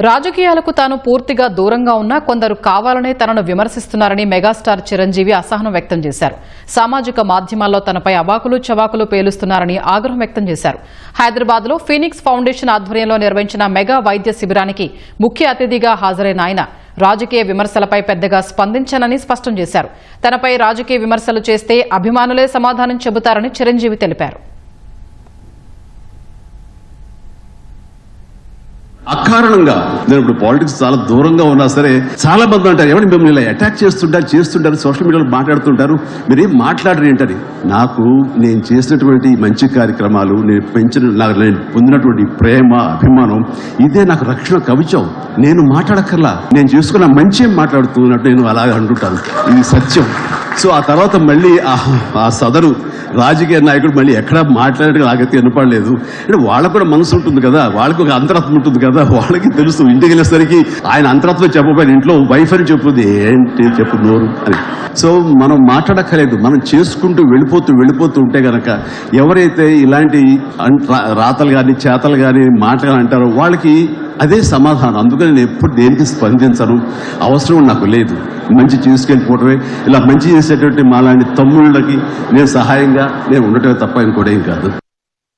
రాజకీయాలకు తాను పూర్తిగా దూరంగా ఉన్నా కొందరు కావాలనే తనను విమర్శిస్తున్నారని మెగాస్టార్ చిరంజీవి అసహనం వ్యక్తం చేశారు. సామాజిక మాధ్యమాల్లో తనపై అవాకులు చవాకులు పేలుస్తున్నారని ఆగ్రహం వ్యక్తం చేశారు. హైదరాబాద్లో ఫీనిక్స్ ఫౌండేషన్ ఆధ్వర్యంలో నిర్వహించిన మెగా వైద్య శిబిరానికి ముఖ్య అతిథిగా హాజరైన ఆయన రాజకీయ విమర్శలపై పెద్దగా స్పందించనని స్పష్టం చేశారు. తనపై రాజకీయ విమర్శలు చేస్తే అభిమానులే సమాధానం చెబుతారని చిరంజీవి తెలిపారు. అకారణంగా నేను ఇప్పుడు పాలిటిక్స్ చాలా దూరంగా ఉన్నా సరే చాలా మంది అంటారు, ఎవరు మిమ్మల్ని ఇలా అటాక్ చేస్తుంటారు సోషల్ మీడియాలో మాట్లాడుతుంటారు, మీరేం మాట్లాడరు ఏంటని. నాకు నేను చేసినటువంటి మంచి కార్యక్రమాలు, నేను పొందినటువంటి ప్రేమ, అభిమానం, ఇదే నాకు రక్షణ కవచం. నేను మాట్లాడక్కర్లా, నేను చేసుకున్న మంచి మాట్లాడుతున్నట్టు నేను అలాగే అంటుంటాను. ఇది సత్యం. సో ఆ తర్వాత మళ్ళీ ఆ సదరు రాజకీయ నాయకుడు మళ్ళీ ఎక్కడా మాట్లాడేది నాకైతే వినపడలేదు. అంటే వాళ్ళకు కూడా మనసు ఉంటుంది కదా, వాళ్ళకి ఒక అంతరాత్మ ఉంటుంది కదా, వాళ్ళకి తెలుసు. ఇంటికి వెళ్ళేసరికి ఆయన అంతరాత్మ చెప్పబోయిన ఇంట్లో వైఫ్ అని చెప్పుది, ఏంటి చెప్పు నోరు అని. సో మనం మాట్లాడక్కర్లేదు, మనం చేసుకుంటూ వెళ్ళిపోతూ ఉంటే గనక ఎవరైతే ఇలాంటి రాతలు కానీ చేతలు కానీ మాటలు అంటారో వాళ్ళకి అదే సమాధానం. అందుకని నేను ఎప్పుడు దేనికి స్పందించను, అవసరం నాకు లేదు. మంచి తీసుకెళ్ళిపోవటమే, ఇలా మంచి చేసేటువంటి మాలాంటి తమ్ముళ్ళకి నేను సహాయంగా నేను ఉండటమే తప్ప ఇంకోటేం కాదు.